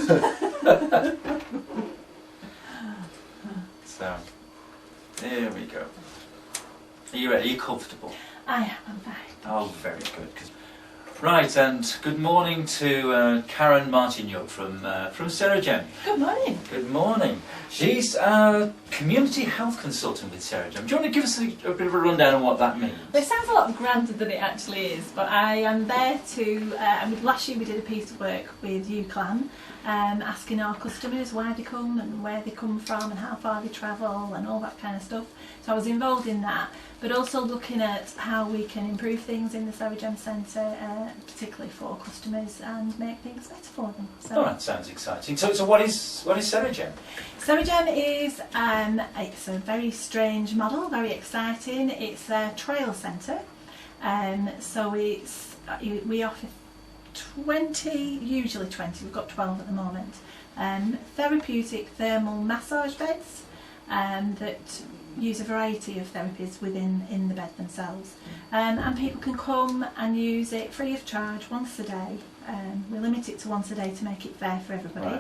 So, there we go. Are you ready? Are you comfortable? I am, I'm fine. Oh, very good. Right, and good morning to Karen Martyniuk from CERAGEM. Good morning. Good morning. She's a community health consultant with CERAGEM. Do you want to give us a bit of a rundown on what that means? Well, it sounds a lot grander than it actually is, but I am there to, last year we did a piece of work with UCLan, asking our customers why they come and where they come from and how far they travel and all that kind of stuff. So I was involved in that, but also looking at how we can improve things in the CERAGEM Centre, particularly for customers, and make things better for them. So, oh, that sounds exciting. So what is CERAGEM? CERAGEM is it's a very strange model, very exciting. It's a trail centre, so we offer 20, usually 20. We've got 12 at the moment. Therapeutic thermal massage beds that use a variety of therapies in the bed themselves, and people can come and use it free of charge once a day. We limit it to once a day to make it fair for everybody,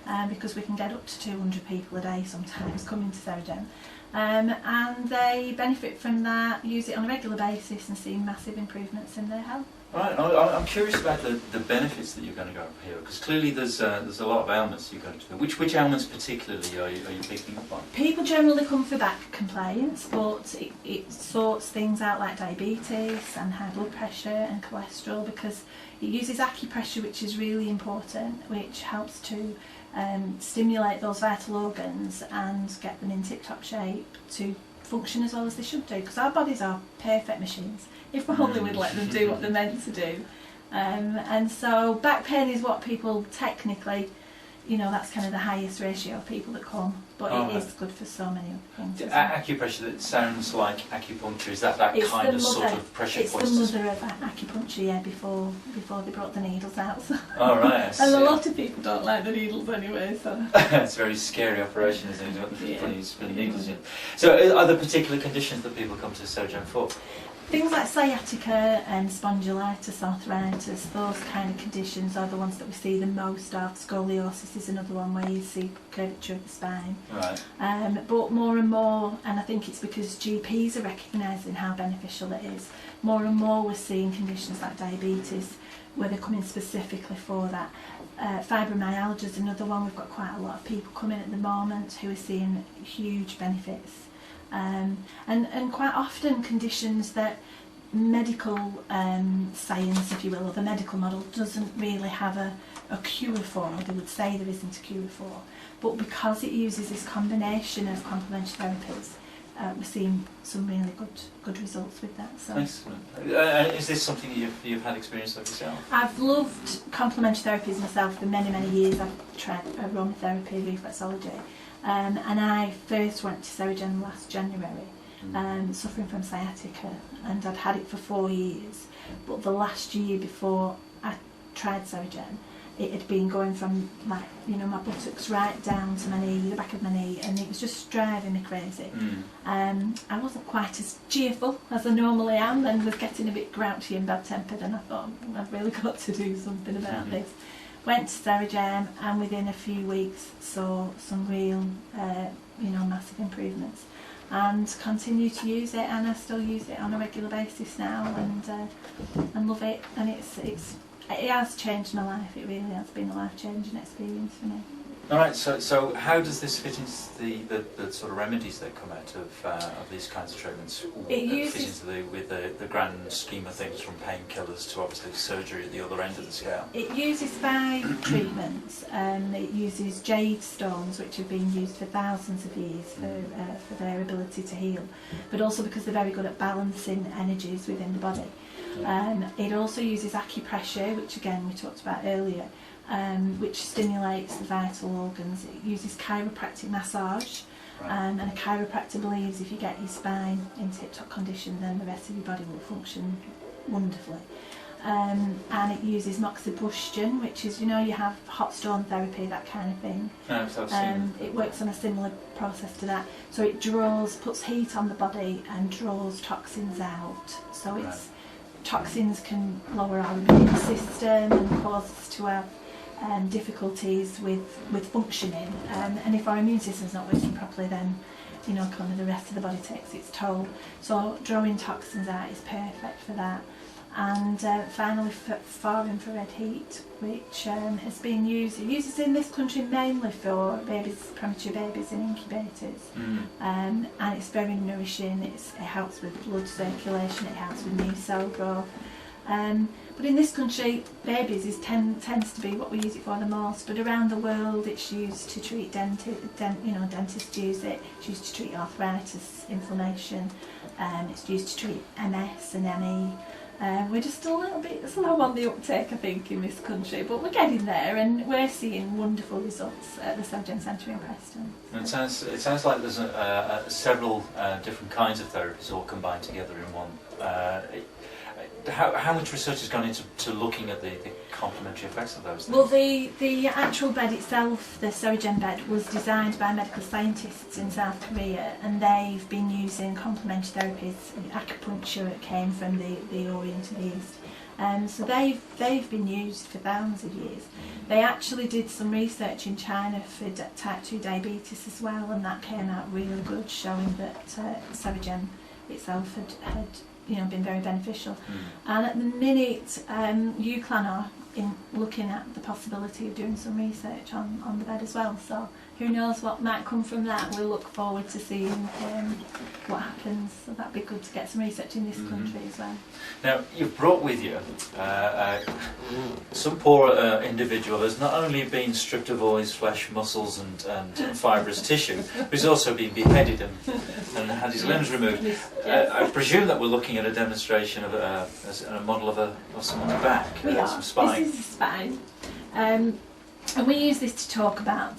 right. Because we can get up to 200 people a day sometimes coming to CERAGEM, and they benefit from that, use it on a regular basis and see massive improvements in their health. Right, I'm curious about the benefits that you're going to go up here, because clearly there's a lot of ailments you're going to do. Which ailments particularly are you picking up on? People generally come for back complaints, but it sorts things out like diabetes and high blood pressure and cholesterol, because it uses acupressure, which is really important, which helps to stimulate those vital organs and get them in tip-top shape to function as well as they should do, because our bodies are perfect machines if we only would let them do what they're meant to do. And so back pain is what people technically, that's kind of the highest ratio of people that come, but it is good for so many other things. Acupressure, that sounds like acupuncture. Is that kind of sort of pressure points? It's the mother of acupuncture, yeah, before they brought the needles out. So. Oh, right. And a lot of people don't like the needles anyway, so. It's a very scary operation, isn't it? Putting needles in. So are there particular conditions that people come to CERAGEM for? Things like sciatica and spondylitis, arthritis, those kind of conditions are the ones that we see the most of. Scoliosis is another one where you see curvature of the spine. Right. But more and more, and I think it's because GPs are recognising how beneficial it is, more and more we're seeing conditions like diabetes where they're coming specifically for that. Fibromyalgia is another one. We've got quite a lot of people coming at the moment who are seeing huge benefits. And quite often conditions that medical science, if you will, or the medical model doesn't really have a cure for, or they would say there isn't a cure for, but because it uses this combination of complementary therapies, we're seeing some really good results with that. So. Excellent. Is this something you've had experience of yourself? I've loved complementary therapies myself for many, many years. I've tried aromatherapy, reflexology. And I first went to CERAGEM last January, suffering from sciatica, and I'd had it for 4 years. But the last year before I tried CERAGEM, it had been going from my buttocks right down to my knee, the back of my knee, and it was just driving me crazy. I wasn't quite as cheerful as I normally am, and was getting a bit grouchy and bad-tempered, and I thought, I've really got to do something about this. Went to CERAGEM, and within a few weeks saw some real, massive improvements, and continue to use it, and I still use it on a regular basis now, and love it. And it has changed my life. It really has been a life-changing experience for me. All right. So how does this fit into the sort of remedies that come out of these kinds of treatments? It uses fit into with the grand scheme of things, from painkillers to obviously surgery at the other end of the scale. It uses 5 treatments. It uses jade stones, which have been used for thousands of years for their ability to heal, but also because they're very good at balancing energies within the body. It also uses acupressure, which again we talked about earlier, which stimulates the vital organs. It uses chiropractic massage, and a chiropractor believes if you get your spine in tip-top condition, then the rest of your body will function wonderfully. And it uses moxibustion, which is, you have hot stone therapy, that kind of thing. It works on a similar process to that. So it puts heat on the body and draws toxins out. So toxins can lower our immune system and cause us to have difficulties with functioning, and if our immune system's not working properly, then kind of the rest of the body takes its toll. So drawing toxins out is perfect for that. And finally, for infrared heat, which has been used, it uses in this country mainly for babies, premature babies in incubators, and it's very nourishing. It helps with blood circulation, it helps with new cell growth. But in this country, babies tends to be what we use it for the most. But around the world, it's used to treat dentists use it. It's used to treat arthritis, inflammation. It's used to treat MS and ME. We're just a little bit slow on the uptake, I think, in this country, but we're getting there, and we're seeing wonderful results at the CERAGEM Centre in Preston. And it sounds like there's several different kinds of therapies all combined together in one. How much research has gone into looking at the complementary effects of those things? Well, the actual bed itself, the CERAGEM bed, was designed by medical scientists in South Korea, and they've been using complementary therapies. Acupuncture came from the Orient and the East. So they've been used for thousands of years. They actually did some research in China for type 2 diabetes as well, and that came out really good, showing that CERAGEM itself had been very beneficial. And at the minute, UCLan are looking at the possibility of doing some research on the bed as well. So who knows what might come from that. We'll look forward to seeing what happens. So that'd be good to get some research in this country as well. Now, you've brought with you some poor individual who's not only been stripped of all his flesh, muscles and fibrous tissue, but he's also been beheaded and had his limbs removed. I presume that we're looking at a demonstration of a model of someone's back, some spine. This is a spine. And we use this to talk about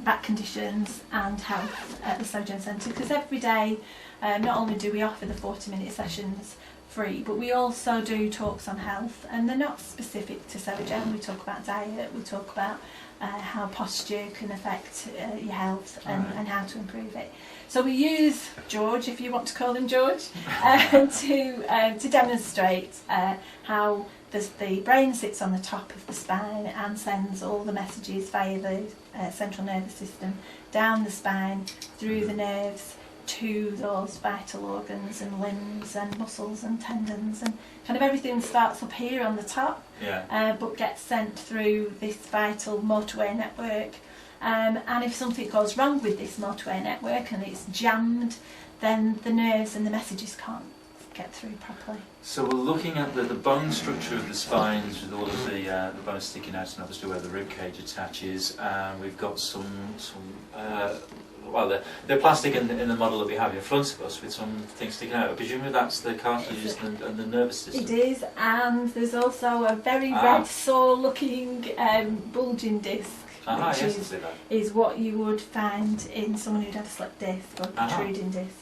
back conditions and health at the CERAGEM Centre, because every day not only do we offer the 40-minute sessions free, but we also do talks on health, and they're not specific to CERAGEM. We talk about diet, we talk about how posture can affect your health and how to improve it. So we use George, if you want to call him George, to demonstrate how the brain sits on the top of the spine and sends all the messages via the central nervous system down the spine, through the nerves, to those vital organs and limbs and muscles and tendons, and kind of everything starts up here on the top, but gets sent through this vital motorway network. And if something goes wrong with this motorway network and it's jammed, then the nerves and the messages can't get through properly. So we're looking at the bone structure of the spines with all of the bones sticking out, and obviously where the rib cage attaches. And we've got some they're plastic in the model that we have in front of us with some things sticking out. Presumably that's the cartilages and the nervous system. It is, and there's also a very red sore-looking bulging disc, which is what you would find in someone who'd had a slipped disc or protruding disc.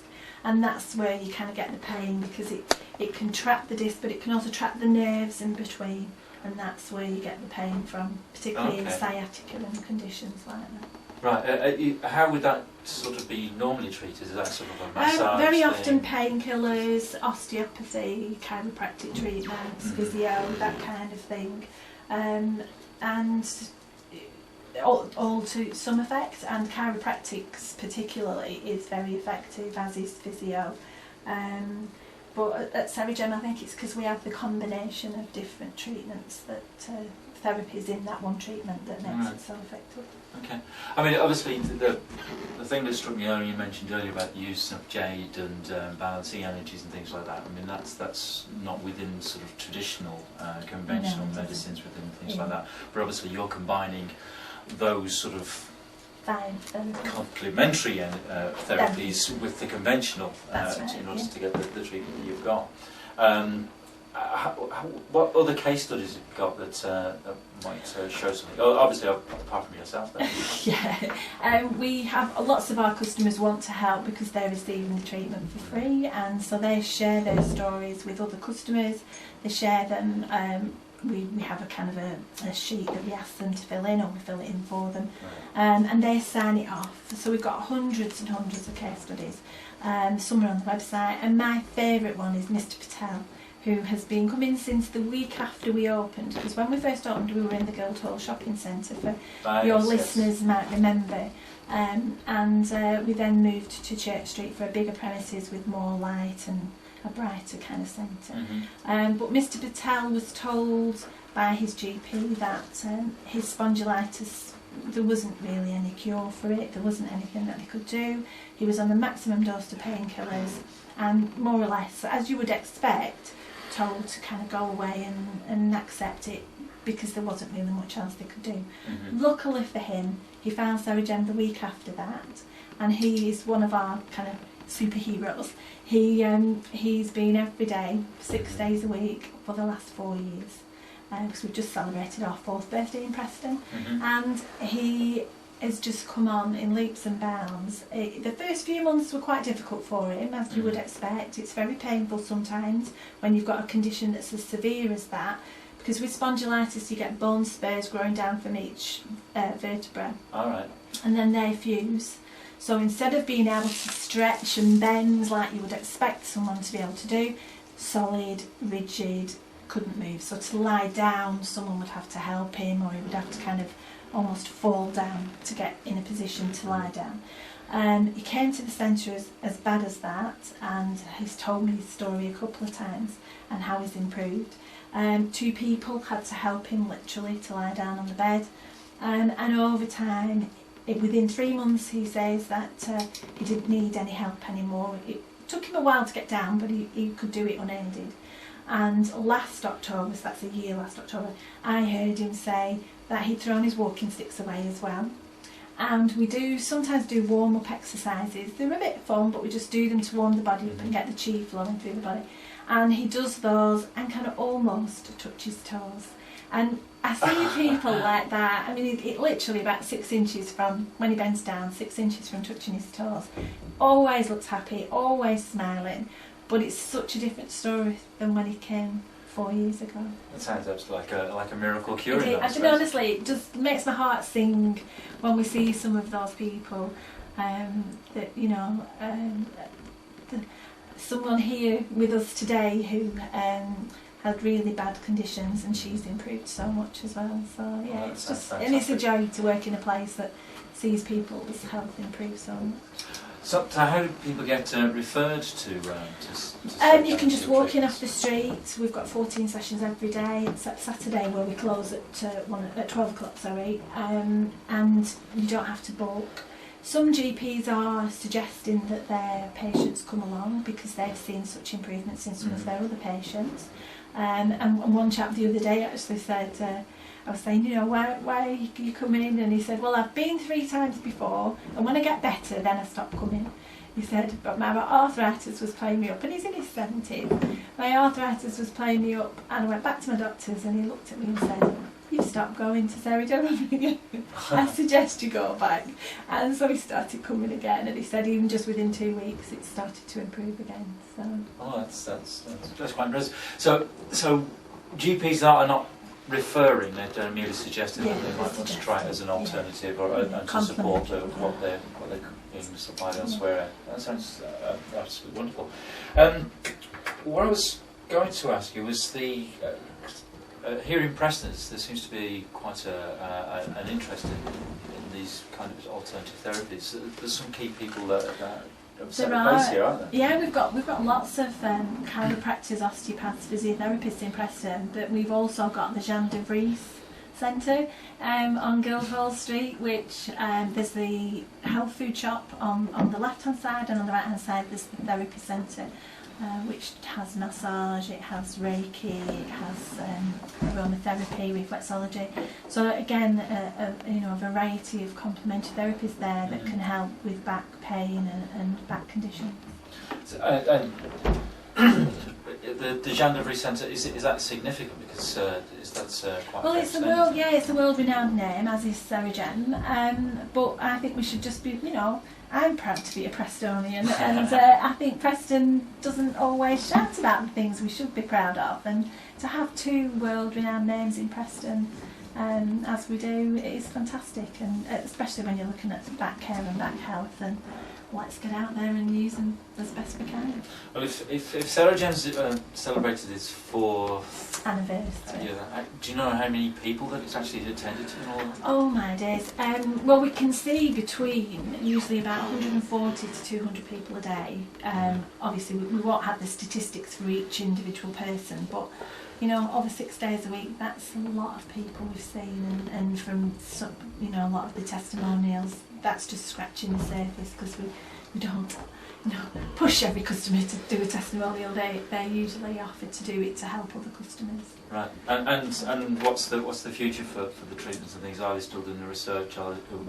And that's where you kind of get the pain, because it can trap the disc, but it can also trap the nerves in between, and that's where you get the pain from, particularly in sciatica and conditions like that. Right, how would that sort of be normally treated? Is that sort of a massage very often painkillers, osteopathy, chiropractic treatments, physio, that kind of thing. And all to some effect, and chiropractics particularly is very effective, as is physio. But at CERAGEM, I think it's because we have the combination of different treatments, that therapies in that one treatment, that makes it so effective. Okay. I mean, obviously, the thing that struck me earlier, you mentioned earlier about the use of jade and balancing energies and things like that. I mean, that's not within sort of traditional, conventional medicines, within things like that. But obviously, you're combining those sort of complementary therapies with the conventional in order to get the treatment that you've got. What other case studies have you got that might show something? Oh, obviously, apart from yourself, then. We have lots of our customers want to help because they're receiving the treatment for free, and so they share their stories with other customers. They share them. We have a kind of a sheet that we ask them to fill in, or we fill it in for them, and they sign it off. So we've got hundreds and hundreds of case studies. Some are on the website, and my favourite one is Mr. Patel, who has been coming since the week after we opened, because when we first opened we were in the Guildhall shopping centre, for your listeners might remember, and we then moved to Church Street for a bigger premises with more light and a brighter kind of centre. But Mr Patel was told by his GP that his spondylitis, there wasn't really any cure for it, there wasn't anything that they could do. He was on the maximum dose of painkillers and more or less, as you would expect, told to kind of go away and accept it, because there wasn't really much else they could do. Luckily for him, he found CERAGEM the week after that, and he is one of our kind of superheroes. He's been every day, 6 days a week for the last 4 years, because we've just celebrated our 4th birthday in Preston, and he has just come on in leaps and bounds. The first few months were quite difficult for him, as you would expect. It's very painful sometimes when you've got a condition that's as severe as that, because with spondylitis you get bone spurs growing down from each vertebra. And then they fuse. So instead of being able to stretch and bend like you would expect someone to be able to do, solid, rigid, couldn't move. So to lie down, someone would have to help him, or he would have to kind of almost fall down to get in a position to lie down. He came to the centre as bad as that, and he's told me his story a couple of times and how he's improved. 2 people had to help him literally to lie down on the bed, and over time, within 3 months, he says that he didn't need any help anymore. It took him a while to get down, but he could do it unaided. And last October, so that's a year last October, I heard him say that he'd thrown his walking sticks away as well. And we sometimes do warm-up exercises. They're a bit fun, but we just do them to warm the body up and get the chi flowing through the body. And he does those and kind of almost touches toes. And I see people like that. I mean, it literally about 6 inches from, when he bends down, 6 inches from touching his toes. Always looks happy, always smiling. But it's such a different story than when he came 4 years ago. That sounds absolutely like a miracle cure. I mean, honestly, it just makes my heart sing when we see some of those people. That someone here with us today who had really bad conditions, and she's improved so much as well. So yeah, it's just fantastic. And it's a joy to work in a place that sees people's health improve so much. So how do people get referred to you can just walk in off the street. We've got 14 sessions every day, except Saturday where we close at 12 o'clock, and you don't have to book. Some GPs are suggesting that their patients come along because they've seen such improvements in some of their other patients. And one chap the other day actually said, I was saying, why are you coming in? And he said, well, I've been 3 times before, and when I get better, then I stop coming. He said, but my arthritis was playing me up, and he's in his 70s. My arthritis was playing me up, and I went back to my doctors, and he looked at me and said, you've stopped going to CERAGEM again. I suggest you go back. And so he started coming again, and he said even just within 2 weeks it started to improve again. So that's quite impressive. So GPs that are not referring, they're merely suggesting that they might want to try it as an alternative or and to support what they're being supplied elsewhere. That sounds absolutely wonderful. What I was going to ask you was the here in Prestons there seems to be quite an interest in these kind of alternative therapies. There's some key people that there are, here, aren't there? Yeah, we've got lots of chiropractors, osteopaths, physiotherapists in Preston, but we've also got the Jean de Vries Centre on Guildhall Street, which there's the health food shop on the left hand side, and on the right hand side there's the therapy centre, which has massage, it has Reiki, it has aromatherapy, reflexology. So again, a variety of complementary therapies there that can help with back pain and back conditions. The Jean de Vries Centre, is that significant? Because that's quite well, it's a world-renowned name, as is CERAGEM. But I think we should just be, I'm proud to be a Prestonian, and I think Preston doesn't always shout about the things we should be proud of, and to have 2 world-renowned names in Preston as we do. It is fantastic, and especially when you're looking at back care and back health, and let's get out there and use them as best we can. Well, if CERAGEM's celebrated its 4th Anniversary. do you know how many people that it's actually attended to and all that? Oh my days. Well, we can see between usually about 140 to 200 people a day. Obviously, we won't have the statistics for each individual person, but you know, over 6 days a week, that's a lot of people we've seen, and from some, you know, a lot of the testimonials, that's just scratching the surface, because we don't, you know, push every customer to do a testimonial. They're usually offered to do it to help other customers. Right, and what's the future for the treatments and things? Are they still doing the research?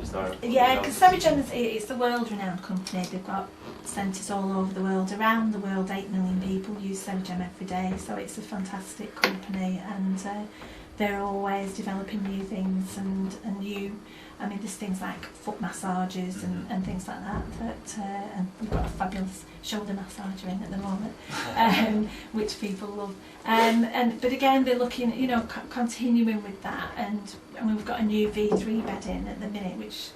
Is there? Yeah, because CERAGEM it's a world-renowned company. They've got centres all over the world. Around the world, 8 million people use CERAGEM every day. So it's a fantastic company, and they're always developing new things and new. I mean, there's things like foot massages and things like that. And we've got a fabulous shoulder massager in at the moment, which people love. But again, they're looking, you know, continuing with that. And I mean, we've got a new V3 bed in at the minute, which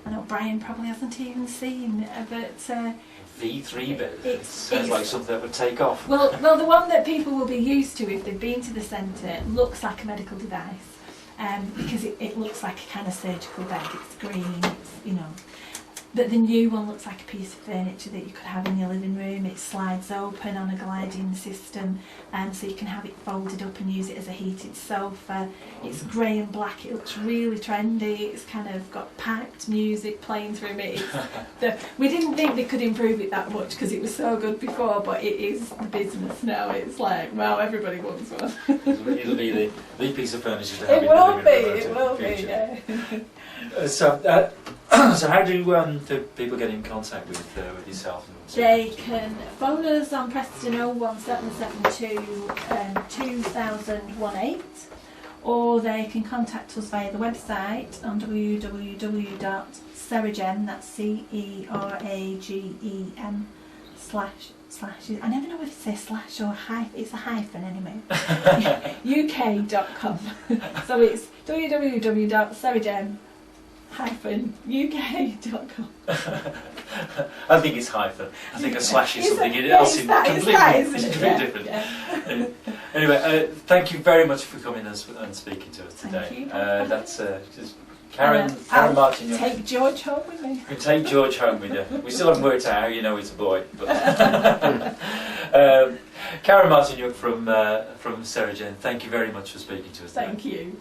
I know Brian probably hasn't even seen. But V3 bed. It sounds like something that would take off. Well, the one that people will be used to if they've been to the centre looks like a medical device. Because it looks like a kind of surgical bed. It's green, it's, you know. But the new one looks like a piece of furniture that you could have in your living room. It slides open on a gliding system, so you can have it folded up and use it as a heated sofa. It's grey and black. It looks really trendy. It's kind of got piped music playing through it. We didn't think they could improve it that much because it was so good before, but it is the business now. It's like, wow, everybody wants one. It'll be the piece of furniture to have in the living room. It will be, yeah. So how do people get in contact with yourself? They can phone us on Preston 01772 2018, or they can contact us via the website on www.CERAGEM, that's CERAGEM / I never know whether to say slash or hyphen. It's a hyphen anyway. UK.com. So it's www.CERAGEM UK.com. I think it's hyphen. I think a slash is something else completely different. Yeah. Anyway, thank you very much for coming and speaking to us today. Thank you. That's just Karen Martyniuk. Take George home with me. You take George home with you. We still haven't worked out how you know it's a boy. But Karen Martyniuk from CERAGEM, thank you very much for speaking to us today. Thank you.